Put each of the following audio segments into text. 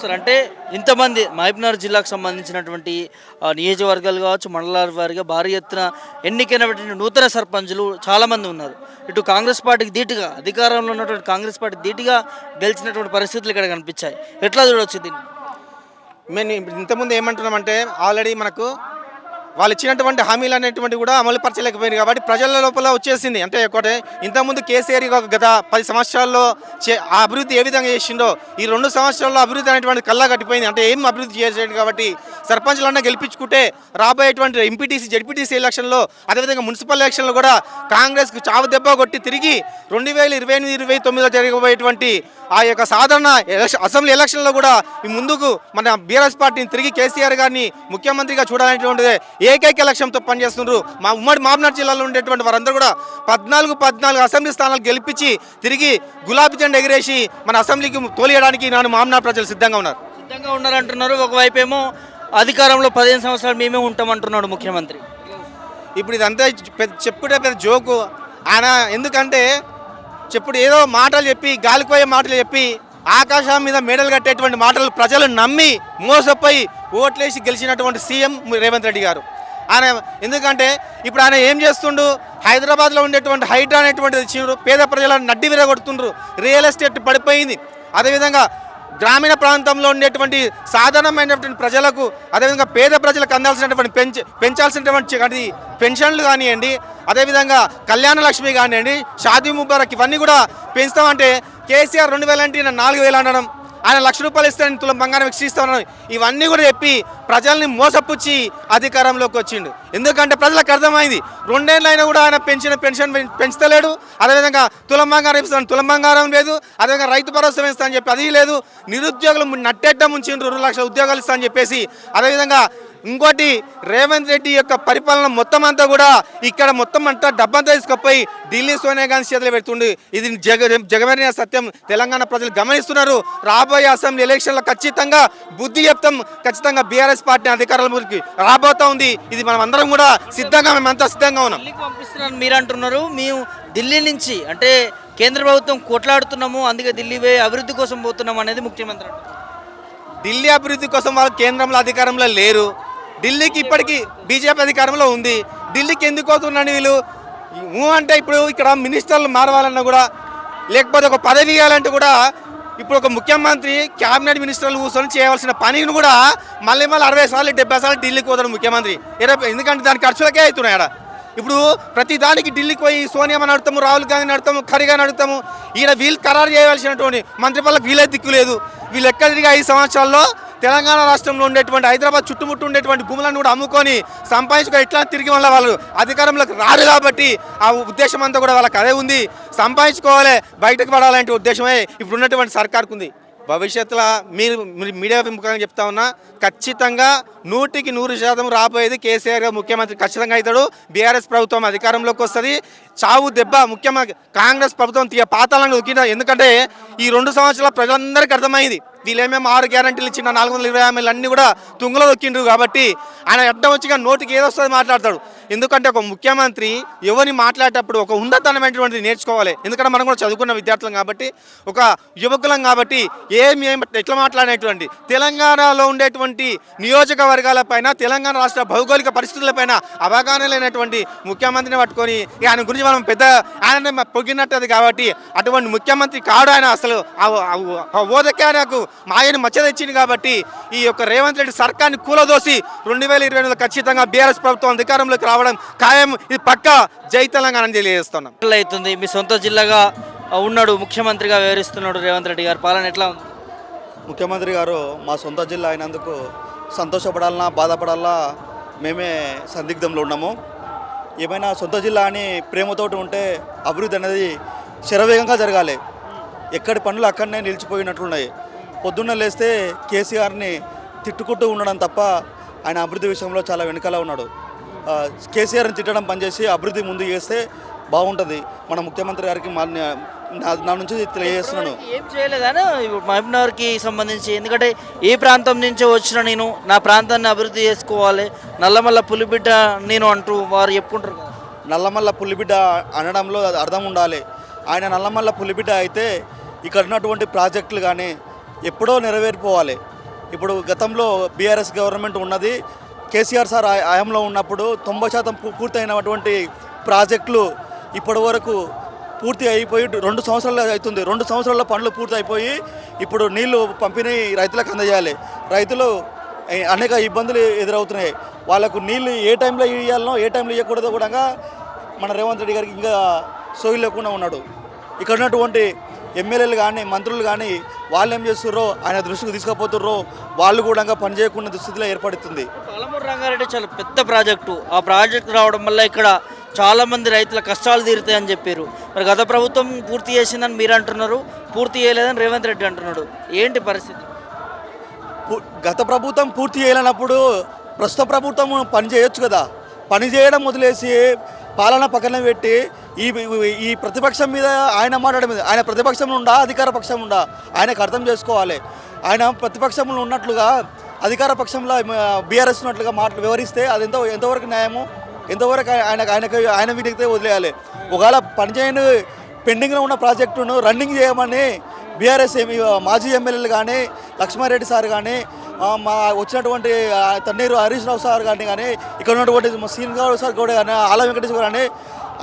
చూస్తారు అంటే ఇంతమంది మహబూబ్నగర్ జిల్లాకు సంబంధించినటువంటి నియోజకవర్గాలు కావచ్చు, మండలాల వారిగా భారీ ఎత్తున ఎన్నికైనటువంటి నూతన సర్పంచులు చాలామంది ఉన్నారు. ఇటు కాంగ్రెస్ పార్టీకి ధీటుగా అధికారంలో ఉన్నటువంటి కాంగ్రెస్ పార్టీ ధీటుగా గెలిచినటువంటి పరిస్థితులు ఇక్కడ కనిపించాయి. ఎట్లా చూడవచ్చు దీన్ని? మేము ఇంతకుముందు ఏమంటున్నామంటే ఆల్రెడీ మనకు వాళ్ళు ఇచ్చినటువంటి హామీలు అనేటువంటి కూడా అమలు పరచలేకపోయింది కాబట్టి ప్రజల లోపల వచ్చేసింది. అంటే ఒకటి ఇంతకుముందు కేసీఆర్ గత 10 సంవత్సరాల్లో ఆ అభివృద్ధి ఏ విధంగా చేసిండో ఈ 2 సంవత్సరాల్లో అభివృద్ధి అనేటువంటి కల్లా కట్టిపోయింది. అంటే ఏం అభివృద్ధి చేసేది కాబట్టి సర్పంచ్లన్నా గెలిపించుకుంటే రాబోయేటువంటి ఎంపీటీసీ జెడ్పీటీసీ ఎలక్షన్లో అదేవిధంగా మున్సిపల్ ఎలక్షన్లో కూడా కాంగ్రెస్కు చావు దెబ్బ కొట్టి తిరిగి 2028-29లో జరగబోయేటువంటి ఆ యొక్క సాధారణ అసెంబ్లీ ఎలక్షన్లో కూడా ముందుకు మన బీఆర్ఎస్ పార్టీని తిరిగి కేసీఆర్ గారిని ముఖ్యమంత్రిగా చూడాలనేటువంటిదే ఏకైక లక్ష్యంతో పనిచేస్తున్నారు. మా ఉమ్మడి మహబూబ్నగర్ జిల్లాలో ఉండేటువంటి వారందరూ కూడా 14 అసెంబ్లీ స్థానాలు గెలిపించి తిరిగి గులాబీ జెండా ఎగిరేసి మన అసెంబ్లీకి తోలియడానికి మహబూబ్నగర్ ప్రజలు సిద్ధంగా ఉన్నారంటున్నారు. ఒకవైపు ఏమో అధికారంలో 15 సంవత్సరాలు మేమే ఉంటామంటున్నాడు ముఖ్యమంత్రి. ఇప్పుడు ఇదంతా చెప్పుడే పెద్ద జోకు ఆయన. ఎందుకంటే చెప్పుడు ఏదో మాటలు చెప్పి గాలిపోయే మాటలు చెప్పి ఆకాశం మీద మేడలు కట్టేటువంటి మాటలు ప్రజలు నమ్మి మోసపోయి ఓట్లేసి గెలిచినటువంటి సీఎం రేవంత్ రెడ్డి గారు. ఆయన ఎందుకంటే ఇప్పుడు ఆయన ఏం చేస్తుండు, హైదరాబాద్లో ఉండేటువంటి హైడ్రా అనేటువంటిది ఇచ్చిండ్రు, పేద ప్రజలను నడ్డి విరగొడుతుండ్రు, రియల్ ఎస్టేట్ పడిపోయింది. అదేవిధంగా గ్రామీణ ప్రాంతంలో ఉండేటువంటి సాధారణమైనటువంటి ప్రజలకు అదేవిధంగా పేద ప్రజలకు అందాల్సినటువంటి పెంచాల్సినటువంటి పెన్షన్లు కానివ్వండి, అదేవిధంగా కళ్యాణ లక్ష్మి కానివ్వండి, షాదీ ముబారక్ ఇవన్నీ కూడా పెంచుతామంటే కేసీఆర్ 2000 అంటే 4000 అనడం, ఆయన ₹1,00,000 ఇస్తానని తులం బంగారం ఇస్తామని ఇవన్నీ కూడా చెప్పి ప్రజల్ని మోసపుచ్చి అధికారంలోకి వచ్చిండు. ఎందుకంటే ప్రజలకు అర్థమైంది 2 ఏళ్ళైనా కూడా ఆయన పెన్షన్ పెంచుతలేడు. అదేవిధంగా తులం బంగారం లేదు, అదేవిధంగా రైతు భరోసా ఇస్తా అని చెప్పి అది లేదు. నిరుద్యోగులు నట్టేట ముంచిండ్రు, 2 లక్షల ఉద్యోగాలు ఇస్తా అని చెప్పేసి. అదేవిధంగా ఇంకోటి రేవంత్ రెడ్డి యొక్క పరిపాలన మొత్తం అంతా కూడా ఇక్కడ మొత్తం అంతా డబ్బంతా తీసుకుపోయి ఢిల్లీ సోనియా గాంధీ చేతులు పెడుతుండే. ఇది జగమెరిన సత్యం తెలంగాణ ప్రజలు గమనిస్తున్నారు. రాబోయే అసెంబ్లీ ఎలక్షన్లో ఖచ్చితంగా బుద్ధి చెప్తాం, ఖచ్చితంగా బీఆర్ఎస్ పార్టీ అధికారంలోకి రాబోతా ఉంది. ఇది మనం అందరం కూడా మేమంతా సిద్ధంగా ఉన్నాం. పంపిస్తున్నాను మీరు అంటున్నారు, మేము ఢిల్లీ నుంచి అంటే కేంద్ర ప్రభుత్వం కొట్లాడుతున్నాము, అందుకే ఢిల్లీ అభివృద్ధి కోసం పోతున్నాము అనేది ముఖ్యమంత్రి. ఢిల్లీ అభివృద్ధి కోసం వాళ్ళు కేంద్రంలో అధికారంలో లేరు. ఢిల్లీకి ఇప్పటికీ బీజేపీ అధికారంలో ఉంది. ఢిల్లీకి ఎందుకు అవుతున్నాను వీళ్ళు అంటే ఇప్పుడు ఇక్కడ మినిస్టర్లు మారవాలన్నా కూడా లేకపోతే ఒక పదవి ఇవ్వాలంటే కూడా ఇప్పుడు ఒక ముఖ్యమంత్రి క్యాబినెట్ మినిస్టర్లు కూర్చొని చేయవలసిన పనిని కూడా మళ్ళీ 60 సార్లు 70 సార్లు ఢిల్లీకి పోతాడు ముఖ్యమంత్రి. ఎందుకంటే దాని ఖర్చులకే అవుతున్నాయి ఆడ. ఇప్పుడు ప్రతి దానికి ఢిల్లీకి పోయి సోనియాని అడుగుతాము, రాహుల్ గాంధీని అడుగుతాము, ఖర్గేని అడుగుతాము. ఈయన వీళ్ళు ఖరారు చేయవలసినటువంటి మంత్రి పనులకు వీలే దిక్కు లేదు. వీళ్ళు ఎక్కడ తిరిగి 5 సంవత్సరాల్లో తెలంగాణ రాష్ట్రంలో ఉండేటువంటి హైదరాబాద్ చుట్టుముట్టు ఉండేటువంటి భూములను కూడా అమ్ముకొని సంపాదించుకొని ఇట్లా తిరిగి వల్ల వాళ్ళు అధికారంలోకి రారు కాబట్టి ఆ ఉద్దేశం అంతా కూడా వాళ్ళకి అదే ఉంది. సంపాదించుకోవాలి, బయటకు పడాలంటే ఉద్దేశమే ఇప్పుడు ఉన్నటువంటి సర్కార్కు ఉంది. భవిష్యత్తులో మీరు మీడియా ముఖంగా చెప్తా ఉన్నా, ఖచ్చితంగా 100% రాబోయేది కేసీఆర్ ముఖ్యమంత్రి ఖచ్చితంగా అవుతాడు. బీఆర్ఎస్ ప్రభుత్వం అధికారంలోకి వస్తుంది. చావు దెబ్బ ముఖ్యమంత్రి కాంగ్రెస్ ప్రభుత్వం పాతాలను ఉక్కిన. ఎందుకంటే ఈ 2 సంవత్సరాల ప్రజలందరికీ అర్థమైంది వీళ్ళేమేమో 6 గ్యారంటీలు ఇచ్చిన 420 హామీలు అన్నీ కూడా తుంగలో దొక్కిండ్రు. కాబట్టి ఆయన అడ్డం వచ్చిగా నోటికి ఏదొస్తుంది మాట్లాడతాడు. ఎందుకంటే ఒక ముఖ్యమంత్రి ఎవరిని మాట్లాడేటప్పుడు ఒక ఉన్నతమైనటువంటిది నేర్చుకోవాలి. ఎందుకంటే మనం కూడా చదువుకున్న విద్యార్థులం కాబట్టి, ఒక యువకులం కాబట్టి ఎట్లా మాట్లాడేటువంటి తెలంగాణలో ఉండేటువంటి నియోజకవర్గాలపైన తెలంగాణ రాష్ట్ర భౌగోళిక పరిస్థితులపైన అవగాహన లేనటువంటి ముఖ్యమంత్రిని పట్టుకొని ఆయన గురించి మనం పెద్ద ఆయన పొగినట్టది కాబట్టి అటువంటి ముఖ్యమంత్రి కాడు ఆయన. అసలు ఓదకే ఆయనకు మాయని మచ్చ తెచ్చింది. కాబట్టి ఈ యొక్క రేవంత్ రెడ్డి సర్కార్ని కూలదోసి 2028లో ఖచ్చితంగా బీఆర్ఎస్ ప్రభుత్వం అధికారంలోకి రావడం ఖాయం. ఇది పక్కా జై తెలంగాణ అని తెలియజేస్తున్నాం. అవుతుంది మీ సొంత జిల్లాగా ఉన్నాడు, ముఖ్యమంత్రిగా వ్యవహరిస్తున్నాడు రేవంత్ రెడ్డి గారు, పాలన ఎట్లా ఉంది? ముఖ్యమంత్రి గారు మా సొంత జిల్లా అయినందుకు సంతోషపడాలన్నా బాధపడాలన్నా మేమే సందిగ్ధంలో ఉన్నాము. ఏమైనా సొంత జిల్లా అని ప్రేమతోటి ఉంటే అభివృద్ధి అనేది శరవేగంగా జరగాలి. ఎక్కడి పనులు అక్కడనే నిలిచిపోయినట్లున్నాయి. పొద్దున్న లేస్తే కేసీఆర్ని తిట్టుకుంటూ ఉండడం తప్ప ఆయన అభివృద్ధి విషయంలో చాలా వెనుకలా ఉన్నాడు. కేసీఆర్ని తిట్టడం పనిచేసి అభివృద్ధి ముందు చేస్తే బాగుంటుంది. మన ముఖ్యమంత్రి గారికి నా నుంచి తెలియజేస్తున్నాను. ఏం చేయలేదని మహబూబ్నగర్కి సంబంధించి, ఎందుకంటే ఏ ప్రాంతం నుంచో వచ్చిన నేను నా ప్రాంతాన్ని అభివృద్ధి చేసుకోవాలి, నల్లమల్ల పులిబిడ్డ నేను అంటూ వారు చెప్పుకుంటారు కదా. నల్లమల్ల పులిబిడ్డ అనడంలో అర్థం ఉండాలి. ఆయన నల్లమల్ల పులిబిడ్డ అయితే ఇక్కడ ఉన్నటువంటి ప్రాజెక్టులు కానీ ఎప్పుడో నెరవేరిపోవాలి. ఇప్పుడు గతంలో బీఆర్ఎస్ గవర్నమెంట్ ఉన్నది, కేసీఆర్ సార్ హయాంలో ఉన్నప్పుడు 90% పూర్తయినటువంటి ప్రాజెక్టులు ఇప్పటి వరకు పూర్తి అయిపోయి 2 సంవత్సరాలు అవుతుంది. 2 సంవత్సరాల పనులు పూర్తి అయిపోయి ఇప్పుడు నీళ్లు పంపిణీ రైతులకు అందజేయాలి. రైతులు అనేక ఇబ్బందులు ఎదురవుతున్నాయి. వాళ్ళకు నీళ్ళు ఏ టైంలో ఇవ్వాలనో ఏ టైంలో ఇవ్వకూడదో కూడా మన రేవంత్ రెడ్డి గారికి ఇంకా సోయి లేకుండా ఉన్నాడు. ఇక్కడ ఉన్నటువంటి ఎమ్మెల్యేలు కానీ మంత్రులు కానీ వాళ్ళు ఏం చేస్తున్నారో ఆయన దృష్టికి తీసుకుపోతున్నారో వాళ్ళు కూడా పనిచేయకుండా దుస్థితిలో ఏర్పడుతుంది. పాలమూరు రంగారెడ్డి చాలా పెద్ద ప్రాజెక్టు. ఆ ప్రాజెక్టు రావడం వల్ల ఇక్కడ చాలామంది రైతుల కష్టాలు తీరుతాయని చెప్పారు. మరి గత ప్రభుత్వం పూర్తి చేసిందని మీరు అంటున్నారు, పూర్తి చేయలేదని రేవంత్ రెడ్డి అంటున్నాడు. ఏంటి పరిస్థితి? గత ప్రభుత్వం పూర్తి చేయలేనప్పుడు ప్రస్తుత ప్రభుత్వం పని చేయొచ్చు కదా. పని చేయడం వదిలేసి పాలన పక్కన పెట్టి ఈ ప్రతిపక్షం మీద ఆయన మాట్లాడడం మీద, ఆయన ప్రతిపక్షంలో ఉండా అధికార పక్షం ఉండా ఆయనకు అర్థం చేసుకోవాలి. ఆయన ప్రతిపక్షంలో ఉన్నట్లుగా అధికార పక్షంలో బీఆర్ఎస్ ఉన్నట్లుగా వివరిస్తే అది ఎంతవరకు న్యాయము, ఎంతవరకు ఆయన వీటికి వదిలేయాలి. ఒకవేళ పనిచేయని పెండింగ్లో ఉన్న ప్రాజెక్టును రన్నింగ్ చేయమని బీఆర్ఎస్ మాజీ ఎమ్మెల్యేలు కానీ లక్ష్మారెడ్డి సార్ కానీ మా వచ్చినటువంటి తన్నీరు హరీష్ రావు సార్ కానీ ఇక్కడ ఉన్నటువంటి సీన్ గౌడ్ సార్ కూడా కానీ ఆల వెంకటేశ్వర కానీ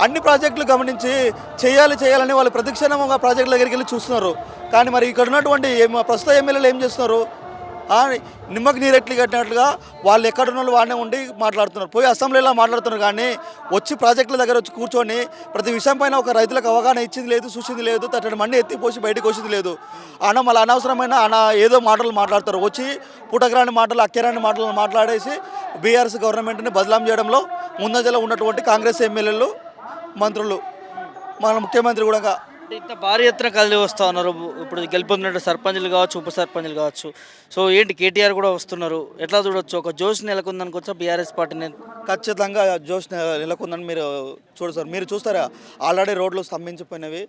అన్ని ప్రాజెక్టులు గమనించి చేయాలని వాళ్ళు ప్రతిక్షణంగా ప్రాజెక్టుల దగ్గరికి వెళ్ళి చూస్తున్నారు. కానీ మరి ఇక్కడ ఉన్నటువంటి ప్రస్తుత ఎమ్మెల్యేలు ఏం చేస్తున్నారు? నిమ్మకి నీరెట్లు కట్టినట్లుగా వాళ్ళు ఎక్కడున్న వాళ్ళు వాడినే ఉండి మాట్లాడుతున్నారు. పోయి అసెంబ్లీలో మాట్లాడుతున్నారు కానీ వచ్చి ప్రాజెక్టుల దగ్గర వచ్చి కూర్చొని ప్రతి విషయం పైన ఒక రైతులకు అవగాహన ఇచ్చింది లేదు, చూసింది లేదు, తట్టడి మండి ఎత్తిపోసి బయటకు వచ్చింది లేదు. మళ్ళీ అనవసరమైన ఏదో మాటలు మాట్లాడతారు. వచ్చి పూటగ్రాని మాటలు అక్కెరాని మాటలు మాట్లాడేసి బీఆర్ఎస్ గవర్నమెంట్ని బదలాం చేయడంలో ముందంజలో ఉన్నటువంటి కాంగ్రెస్ ఎమ్మెల్యేలు మంత్రులు మన ముఖ్యమంత్రి కూడా ఇంత భారీ ఎత్తున కదిలి వస్తూ ఉన్నారు. ఇప్పుడు గెలుపొందినట్టు సర్పంచులు కావచ్చు, ఉప సర్పంచులు కావచ్చు. సో ఏంటి కేటీఆర్ కూడా వస్తున్నారు, ఎట్లా చూడొచ్చు? ఒక జోష్ నెలకొందనుకోవచ్చా బీఆర్ఎస్ పార్టీని? ఖచ్చితంగా జోష్ నెలకొందని మీరు చూడసారు. మీరు చూస్తారా ఆల్రెడీ రోడ్లు స్తంభించిపోయినవి.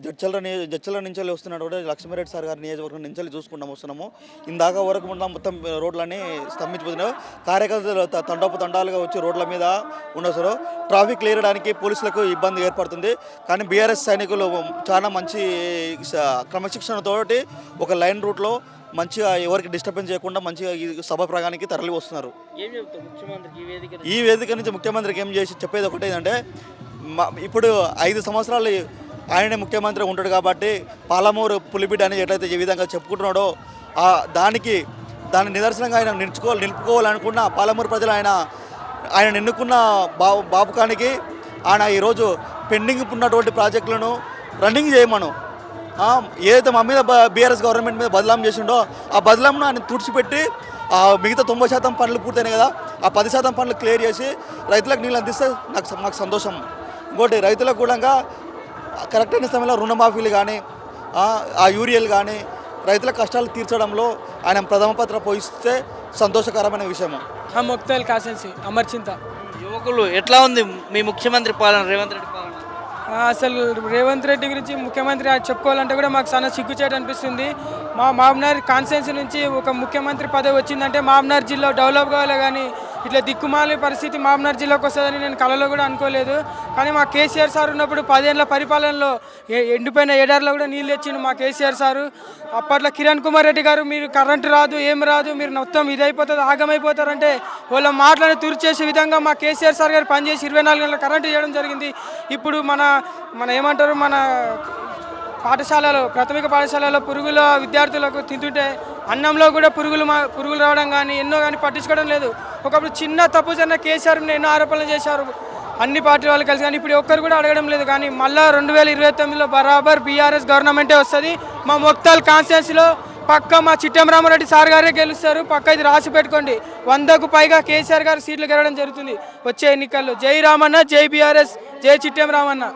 జడ్చల నుంచి వస్తున్నాడు కూడా లక్ష్మీరెడ్డి సార్ గారి నియోజకవర్గం నుంచి చూసుకుంటాం వస్తున్నాము. ఇందాక వరకు ఉన్న మొత్తం రోడ్లన్నీ స్తంభించిపోతున్నాయి. కార్యకర్తలు తండాలుగా వచ్చి రోడ్ల మీద ఉండొస్తారు. ట్రాఫిక్ క్లియర్ చేయడానికి పోలీసులకు ఇబ్బంది ఏర్పడుతుంది. కానీ బీఆర్ఎస్ సైనికులు చాలా మంచి క్రమశిక్షణతోటి ఒక లైన్ రూట్లో మంచిగా ఎవరికి డిస్టర్బెన్స్ చేయకుండా మంచిగా ఈ సభ ప్రాంగానికి తరలి వస్తున్నారు. ఈ వేదిక నుంచి ముఖ్యమంత్రికి ఏం చేసి చెప్పేది ఒకటి ఏంటంటే, ఇప్పుడు 5 సంవత్సరాలు ఆయనే ముఖ్యమంత్రి ఉంటాడు కాబట్టి పాలమూరు పులిబిడ్డ అని ఎట్లయితే ఏ విధంగా చెప్పుకుంటున్నాడో దాని నిదర్శనంగా ఆయన నిలుపుకోవాలనుకున్న పాలమూరు ప్రజలు ఆయన ఎన్నుకున్న బాపుకానికి ఆయన ఈరోజు పెండింగ్ ఉన్నటువంటి ప్రాజెక్టులను రన్నింగ్ చేయమను. ఏదైతే మా మీద బీఆర్ఎస్ గవర్నమెంట్ మీద బదలాం చేసిండో ఆ బదలాంను ఆయన తుడిచిపెట్టి మిగతా 90% పనులు పూర్తయినాయి కదా, ఆ 10% పనులు క్లియర్ చేసి రైతులకు నీళ్ళు అందిస్తే మాకు సంతోషం. ఇంకోటి రైతులకు కూడా కరెక్ట్ అయిన సమయంలో రుణమాఫీలు కానీ ఆ యూరియల్ కానీ రైతుల కష్టాలు తీర్చడంలో ఆయన ప్రథమ పాత్ర పోషిస్తే సంతోషకరమైన విషయము. మొక్తల్ కాసెన్సీ అమర్చింత యువకులు ఎట్లా ఉంది మీ ముఖ్యమంత్రి పాలన, రేవంత్ రెడ్డి పాలన? అసలు రేవంత్ రెడ్డి గురించి ముఖ్యమంత్రి చెప్పుకోవాలంటే కూడా మాకు చాలా సిగ్గుచేటు అనిపిస్తుంది. మా మామ్నార్ కాన్స్టిట్యున్సీ నుంచి ఒక ముఖ్యమంత్రి పదవి వచ్చిందంటే మామ్నార్ జిల్లా డెవలప్ కావాలి, కానీ ఇట్లా దిక్కుమాలి పరిస్థితి మామ్నార్ జిల్లాకు వస్తుందని నేను కలలో కూడా అనుకోలేదు. కానీ మా కేసీఆర్ సార్ ఉన్నప్పుడు 10 ఏళ్ల పరిపాలనలో ఎండిపోయిన ఏడార్లో కూడా నీళ్ళు తెచ్చిండు మా కేసీఆర్ సారు. అప్పట్లో కిరణ్ కుమార్ రెడ్డి గారు మీరు కరెంటు రాదు ఏం రాదు మీరు మొత్తం ఇదైపోతుంది ఆగమైపోతారంటే వాళ్ళ మాటలను తురిచేసే విధంగా మా కేసీఆర్ సార్ గారు పనిచేసి 24 గంటల కరెంటు చేయడం జరిగింది. ఇప్పుడు మన ఏమంటారు మన ప్రాథమిక పాఠశాలలో పురుగుల విద్యార్థులకు తింటుంటే అన్నంలో కూడా పురుగులు రావడం కానీ ఎన్నో కానీ పట్టించుకోవడం లేదు. ఒకప్పుడు చిన్న తప్పు జరిగిన కేసీఆర్ ఎన్నో ఆరోపణలు చేశారు అన్ని పార్టీ వాళ్ళు కలిసి, కానీ ఇప్పుడు ఒక్కరు కూడా అడగడం లేదు. కానీ మళ్ళీ 2029లో బరాబర్ బీఆర్ఎస్ గవర్నమెంటే వస్తుంది. మా మొక్తాల్ కాన్స్టిట్యున్సీలో పక్క మా చిట్టెం రామారెడ్డి సార్ గారే గెలుస్తారు. పక్క ఇది రాసి పెట్టుకోండి. 100కు పైగా కేసీఆర్ గారు సీట్లు గెలవడం జరుగుతుంది వచ్చే ఎన్నికల్లో. జై రామన్న, జై బీఆర్ఎస్, జై చిట్టెం రామన్న.